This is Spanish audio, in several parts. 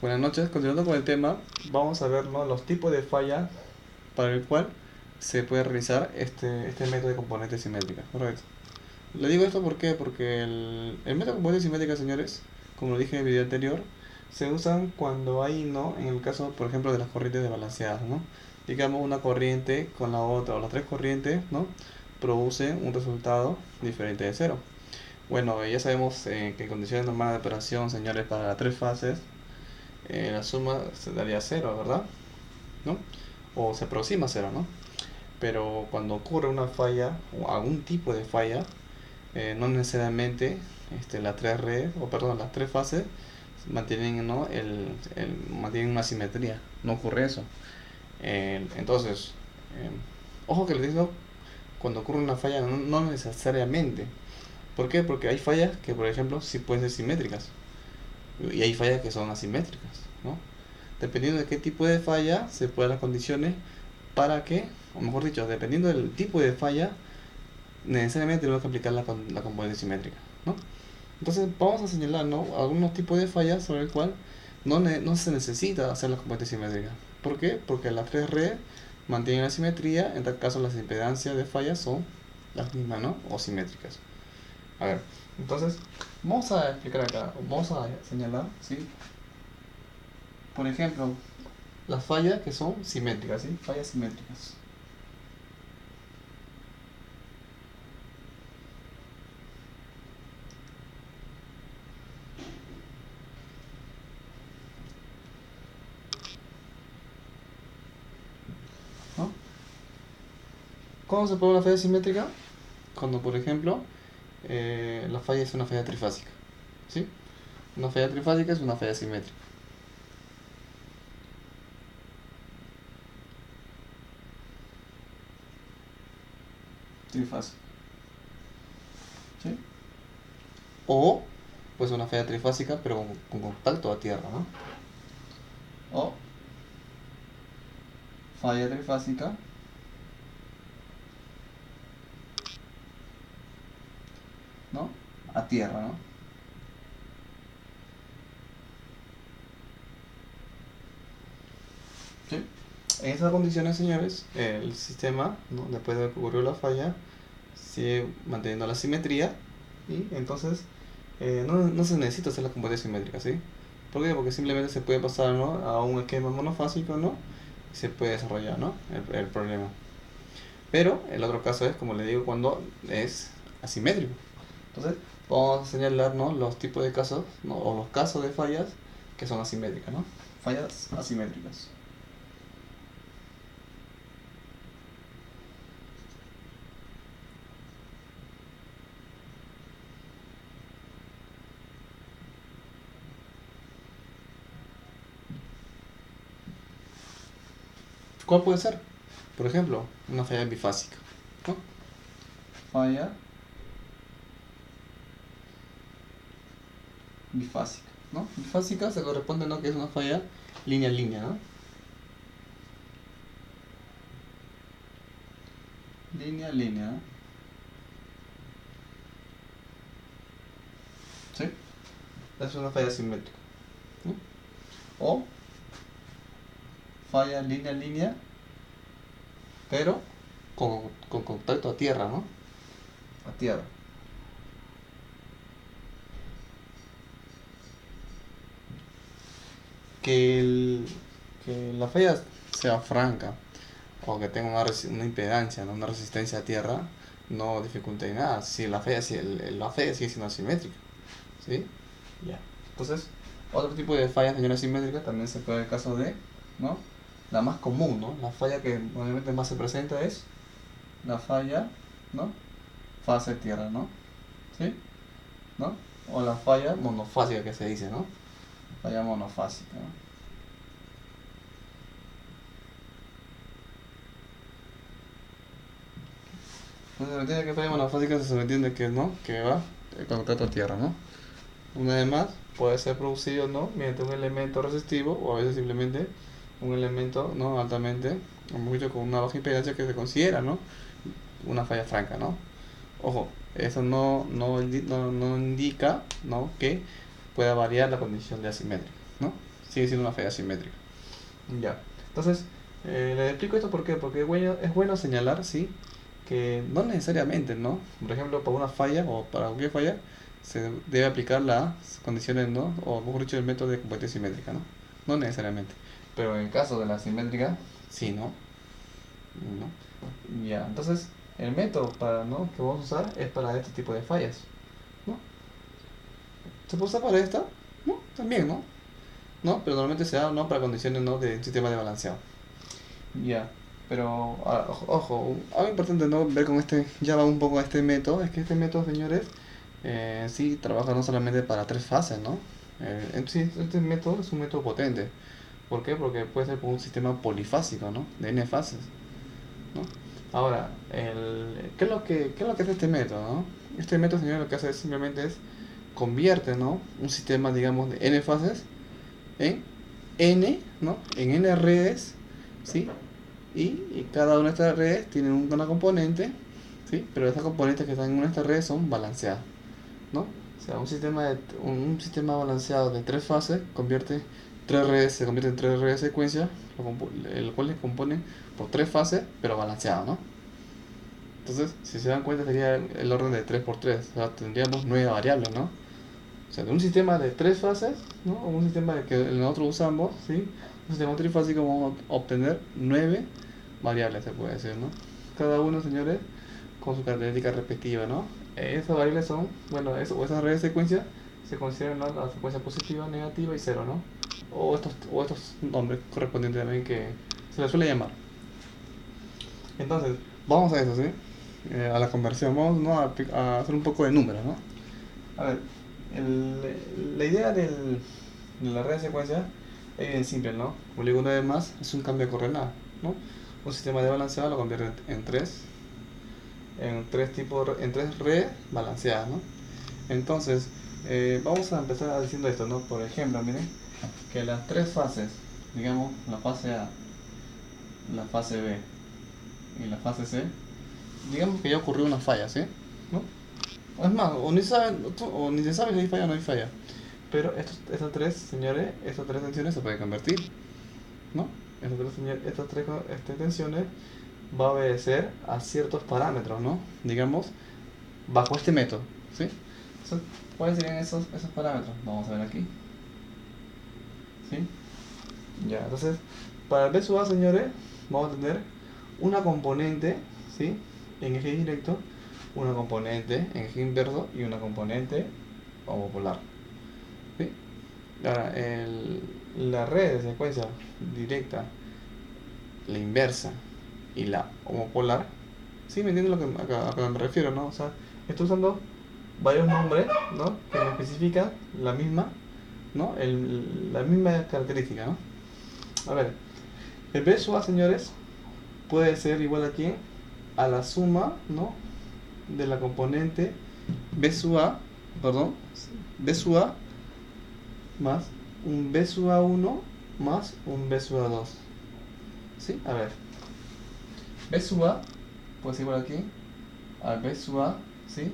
Buenas noches, continuando con el tema, vamos a ver, ¿no?, los tipos de falla para el cual se puede realizar este método de componentes simétricas, correcto. Le digo esto porque el método de componentes simétricas, señores, como lo dije en el video anterior, se usan cuando hay, ¿no?, en el caso, por ejemplo, de las corrientes desbalanceadas, ¿no? Digamos una corriente con la otra, o las tres corrientes, ¿no?, producen un resultado diferente de cero. Bueno, ya sabemos que en condiciones normales de operación, señores, para las tres fases, la suma se daría cero, ¿verdad? ¿No? O se aproxima a cero, ¿no? Pero cuando ocurre una falla o algún tipo de falla, no necesariamente las tres redes, o perdón, las tres fases mantienen, ¿no?, mantienen una simetría. No ocurre eso. Entonces, eh, ojo que les digo, cuando ocurre una falla, no necesariamente. ¿Por qué? Porque hay fallas que, por ejemplo, sí pueden ser simétricas. Y hay fallas que son asimétricas, ¿no? Dependiendo de qué tipo de falla, se pueden las condiciones para que, o mejor dicho, dependiendo del tipo de falla, necesariamente tenemos que aplicar la componente simétrica, ¿no? Entonces vamos a señalar, ¿no?, algunos tipos de fallas sobre el cual no se necesita hacer la componente simétrica. ¿Por qué? Porque las tres redes mantienen la simetría, en tal caso las impedancias de fallas son las mismas, ¿no?, o simétricas. A ver, entonces vamos a explicar acá, vamos a señalar, ¿sí?, por ejemplo, las fallas que son simétricas, ¿sí? Fallas simétricas. ¿No? ¿Cómo se pone una falla simétrica? Cuando, por ejemplo, la falla es una falla trifásica, ¿sí? Una falla trifásica es una falla simétrica. Trifásica, ¿sí? O, pues una falla trifásica, pero con contacto a tierra, ¿no? O falla trifásica, ¿no?, a tierra, ¿no? ¿Sí? En esas condiciones, señores, el sistema, ¿no?, después de que ocurrió la falla, sigue manteniendo la simetría y entonces no se necesita hacer la componente simétrica, ¿sí? ¿Por qué? Porque simplemente se puede pasar, ¿no?, a un esquema monofásico, ¿no?, y se puede desarrollar, ¿no?, el problema. Pero el otro caso es, como le digo, cuando es asimétrico. Entonces, vamos a señalar, ¿no?, los tipos de casos, ¿no?, o los casos de fallas que son asimétricas, ¿no? Fallas asimétricas. ¿Cuál puede ser? Por ejemplo, una falla bifásica, ¿no? Falla bifásica, ¿no? Bifásica se corresponde, ¿no?, que es una falla línea a línea, ¿no? Línea a línea, ¿no? ¿Sí? Es una falla simétrica, ¿no? O falla línea a línea, pero con contacto a tierra, ¿no? A tierra. Que, que la falla sea franca o que tenga una impedancia, ¿no?, una resistencia a tierra, no dificulta en nada. Si la falla, la falla sigue siendo asimétrica, ¿sí? Ya. Entonces, otro tipo de fallas de asimétricas también se puede ver el caso de, ¿no?, la más común, ¿no? La falla que obviamente más se presenta es la falla, ¿no?, fase tierra, ¿no? ¿Sí? ¿No? O la falla monofásica que se dice, ¿no? Falla monofásica, ¿no? Entonces se entiende que falla monofásica se entiende que, ¿no?, que va con contacto a tierra, ¿no? Una vez más, puede ser producido, ¿no?, mediante un elemento resistivo o a veces simplemente un elemento, ¿no?, altamente, o mucho con una baja impedancia que se considera, ¿no?, una falla franca, ¿no? Ojo, eso no indica, ¿no?, que pueda variar la condición de asimetría, ¿no? sigue siendo una falla simétrica. Ya. Entonces, les explico esto ¿por qué? Porque es bueno señalar, ¿sí? Que no necesariamente, ¿no? Por ejemplo, para una falla o para cualquier falla se debe aplicar las condiciones, ¿no? O mejor dicho, el método de competencia simétrica, ¿no? No necesariamente. Pero en el caso de la simétrica, sí, ¿no? ¿No? Ya, entonces el método para, ¿no? que vamos a usar es para este tipo de fallas, ¿no? ¿Se puede usar para esta? ¿No? También, ¿no? ¿No? Pero normalmente se da, ¿no? Para condiciones, ¿no? De un sistema de balanceado. Ya, pero ojo, algo importante no ver con este, ya va un poco a este método, es que este método, señores, sí trabaja no solamente para tres fases, ¿no? Sí, este método es un método potente. ¿Por qué? Porque puede ser como un sistema polifásico, ¿no? De n fases, ¿no? Ahora, ¿qué es lo que hace este método, ¿no? Este método, señores, lo que hace simplemente es convierte, ¿no? Un sistema, digamos, de n fases en n, ¿no? En n redes, ¿sí? Y cada una de estas redes tiene una componente, ¿sí? Pero estas componentes que están en una de estas redes son balanceadas, ¿no? O sea, un sistema balanceado de tres fases se convierte en tres redes de secuencia, el cual se compone por tres fases, pero balanceado, ¿no? Entonces, si se dan cuenta, sería el orden de 3 por 3, o sea, tendríamos 9 variables, ¿no? O sea, de un sistema de tres fases, ¿no? O un sistema que nosotros usamos, ¿sí? Un sistema trifásico vamos a obtener 9 variables, se puede decir, ¿no? Cada uno, señores, con su característica respectiva, ¿no? Esas variables son, bueno, o esas redes de secuencia se consideran, ¿no? La secuencia positiva, negativa y cero, ¿no? O estos nombres correspondientes también que se les suele llamar. Entonces, vamos a eso, ¿sí? A la conversión, vamos, ¿no? a hacer un poco de números, ¿no? A ver, la idea de la red de secuencia es bien simple, ¿no? Como digo una vez más, es un cambio de coordenadas, ¿no? Un sistema de balanceado lo convierte en tres redes balanceadas, ¿no? Entonces, vamos a empezar diciendo esto, ¿no? Por ejemplo, miren, que las tres fases, digamos, la fase A, la fase B y la fase C, digamos que ya ocurrió una falla, ¿sí? ¿No? Es más, o ni se sabe si hay falla o no hay falla. Pero estas tres, señores, estas tres tensiones se pueden convertir, ¿no? Estas tres tensiones va a obedecer a ciertos parámetros, ¿no? Digamos, bajo este método, ¿sí? Entonces, ¿cuáles serían esos parámetros? Vamos a ver aquí, ¿sí? Ya, entonces, para el B sub A, señores, vamos a tener una componente, ¿sí? En eje directo, una componente en eje inverso y una componente homopolar, ¿sí? Ahora, la red de secuencia directa, la inversa y la homopolar, ¿sí? ¿Me entienden a lo que me refiero, no? O sea, estoy usando varios nombres, ¿no? Que me especifican la misma, ¿no? La misma característica, ¿no? A ver, el B sub A, señores, puede ser igual aquí a la suma, ¿no? De la componente B sub A, perdón, B sub A más un B sub A1 más un B sub A2. ¿Sí? A ver. B sub A puede ser igual aquí al B sub A, ¿sí?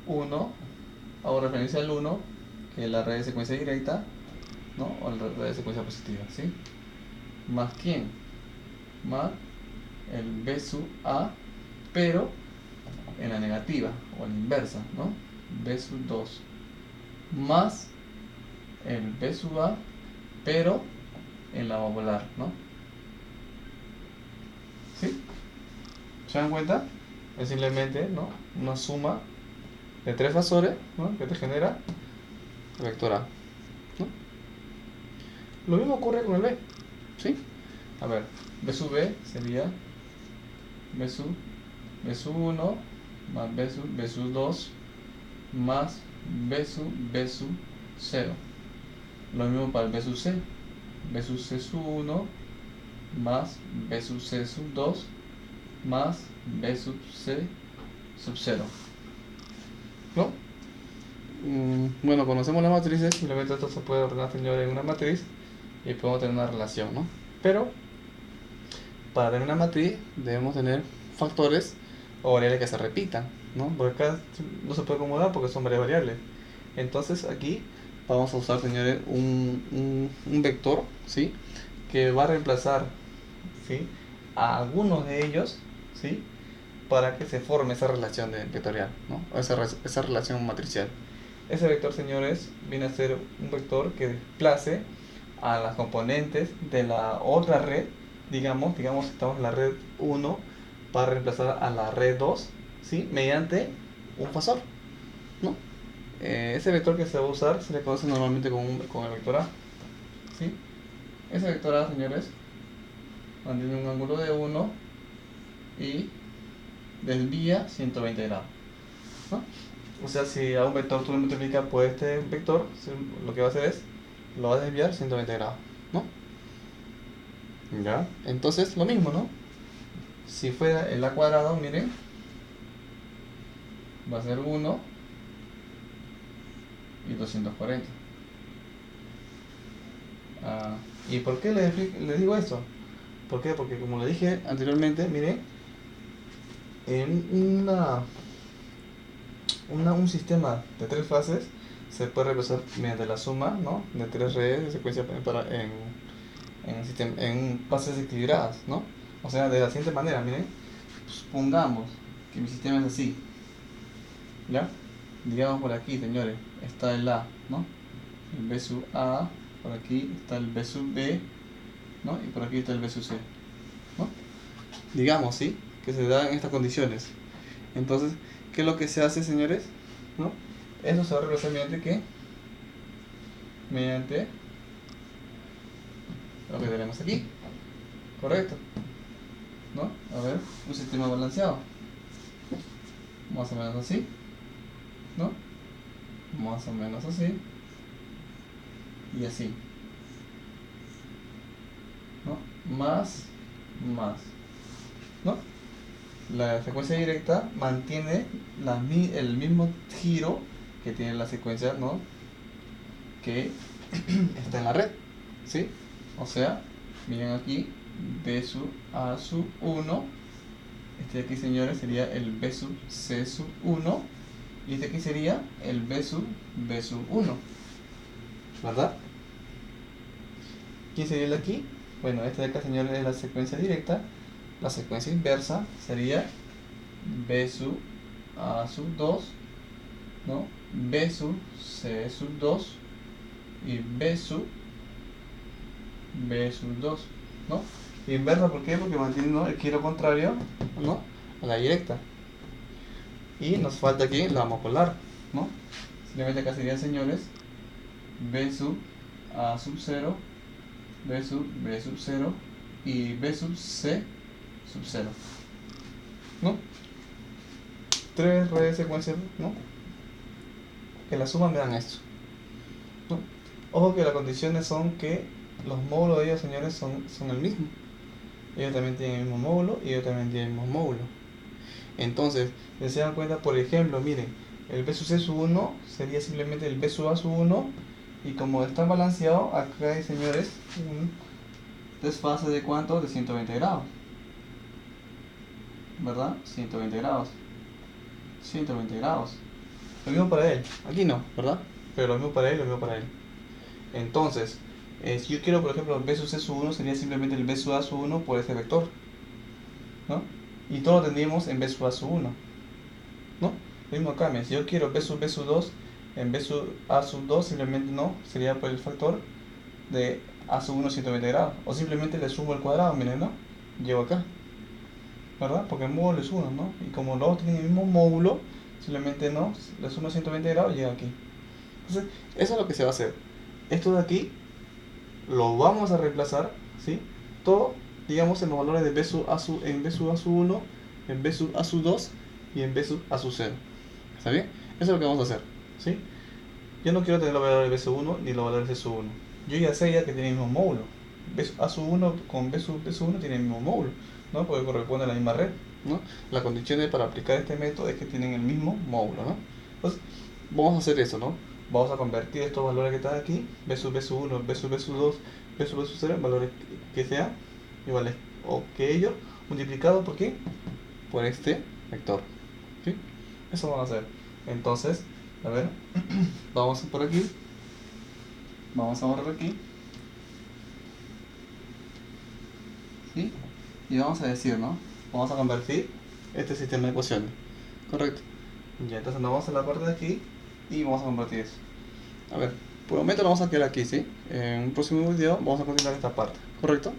1, hago referencia al 1, que es la red de secuencia directa, ¿no? O la red de secuencia positiva, ¿sí? Más quién? Más el B sub A, pero en la negativa o en la inversa, ¿no? B sub 2 más el B sub A, pero en la modular, ¿no? ¿Sí? ¿Se dan cuenta? Es simplemente, ¿no? Una suma de tres valores, ¿no? Que te genera el vector A, ¿no? Lo mismo ocurre con el B, ¿sí? A ver, B sub B sería B sub 1 más B sub 2 más B sub 0. Lo mismo para el B sub C. B sub C sub 1 más B sub C sub 2 más B sub C sub 0. ¿No? Bueno, conocemos las matrices, simplemente esto se puede ordenar, señores, en una matriz y podemos tener una relación, ¿no? Pero para tener una matriz debemos tener factores o variables que se repitan, ¿no? Porque acá no se puede acomodar porque son varias variables. Entonces aquí vamos a usar, señores, un un vector, ¿sí? Que va a reemplazar, ¿sí? A algunos de ellos, ¿sí? Para que se forme esa relación vectorial, ¿no? O esa relación matricial. Ese vector, señores, viene a ser un vector que desplace a las componentes de la otra red, digamos que estamos en la red 1 para reemplazar a la red 2, ¿sí? Mediante un fasor, ¿no? Ese vector que se va a usar se le conoce normalmente con el vector A, ¿sí? Ese vector A, señores, mantiene un ángulo de 1 y desvía 120 grados, ¿no? O sea, si a un vector tú lo multiplicas por este vector, lo que va a hacer es, lo va a desviar 120 grados, ¿no? ¿Ya? Entonces, lo mismo, ¿no? Si fuera el A cuadrado, miren, va a ser 1 y 240. ¿Y por qué les digo esto? ¿Por qué? Porque como le dije anteriormente, miren, en un sistema de 3 fases se puede representar mediante la suma, ¿no? De 3 redes de secuencia en fases equilibradas, ¿no? O sea, de la siguiente manera, miren, supongamos que mi sistema es así, ¿ya? Digamos por aquí, señores, está el A, ¿no? El B sub A, por aquí está el B sub B, ¿no? Y por aquí está el B sub C, ¿no? Digamos, ¿sí? Que se da en estas condiciones. Entonces, ¿qué es lo que se hace, señores? ¿No? Eso se va a realizar mediante ¿qué? Mediante lo que tenemos aquí. Correcto, ¿no? A ver, un sistema balanceado. Más o menos así, ¿no? Más o menos así. Y así, ¿no? Más, ¿no? La secuencia directa mantiene el mismo giro que tiene la secuencia, ¿no? Que está en la red, ¿sí? O sea, miren aquí, B sub A sub 1, este de aquí, señores, sería el B sub C sub 1, y este aquí sería el B sub 1, ¿verdad? ¿Quién sería el de aquí? Bueno, este de acá, señores, es la secuencia directa. La secuencia inversa sería B sub A sub 2, ¿no? B sub C sub 2 y B sub 2, ¿no? Inversa, ¿por qué? Porque mantiene, ¿no?, el giro contrario, ¿no?, a la directa. Y nos falta aquí la homopolar, ¿no? Simplemente acá serían, señores, B sub A sub 0, B sub 0 y B sub C sub 0, ¿no? 3 redes secuencias, ¿no?, que la suma me dan esto, ¿no? Ojo que las condiciones son que los módulos de ellos, señores, son el mismo. Ellos también tienen el mismo módulo y ellos también tienen el mismo módulo. Entonces, si se dan cuenta, por ejemplo, miren, el B sub C sub 1 sería simplemente el B sub A sub 1, y como está balanceado, acá hay, señores, un desfase de ¿cuánto? De 120 grados, ¿verdad? 120 grados. 120 grados. Lo mismo para él. Aquí no, ¿verdad? Pero lo mismo para él, lo mismo para él. Entonces, si yo quiero, por ejemplo, el B sub C sub 1 sería simplemente el B sub A sub 1 por ese vector, ¿no? Y todo lo tendríamos en B sub A sub 1, ¿no? Lo mismo acá, si yo quiero B sub 2 en B sub A sub 2, simplemente no, sería por el factor de A sub 1 120 grados. O simplemente le sumo el cuadrado, miren, ¿no? Llego acá, ¿verdad? Porque el módulo es 1, ¿no? Y como los dos tienen el mismo módulo, simplemente no, le sumo 120 grados y llega aquí. Entonces, eso es lo que se va a hacer. Esto de aquí lo vamos a reemplazar, ¿sí? Todo, digamos, en los valores de B sub A sub 1, en B sub A sub 2 y en B sub A sub 0. ¿Está bien? Eso es lo que vamos a hacer, ¿sí? Yo no quiero tener los valores de B sub 1 ni los valores de C sub 1. Yo ya sé que tiene el mismo módulo. B sub A sub 1 con B sub 1 tiene el mismo módulo, ¿no? Porque corresponde a la misma red, ¿no? La condición para aplicar este método es que tienen el mismo módulo, ¿no? Entonces, vamos a hacer eso, ¿no? Vamos a convertir estos valores que están aquí, B sub 1, B sub 2, B sub 0, en valores que sean iguales, o que ellos multiplicados por qué, por este vector, ¿sí? Eso vamos a hacer. Entonces, a ver, vamos por aquí, vamos a borrar aquí, ¿sí? Y vamos a decir, ¿no? Vamos a convertir este sistema de ecuaciones, correcto. Ya, entonces nos vamos a la parte de aquí y vamos a convertir eso. A ver, por el momento lo vamos a quedar aquí, ¿sí? En un próximo video vamos a continuar esta parte, ¿correcto?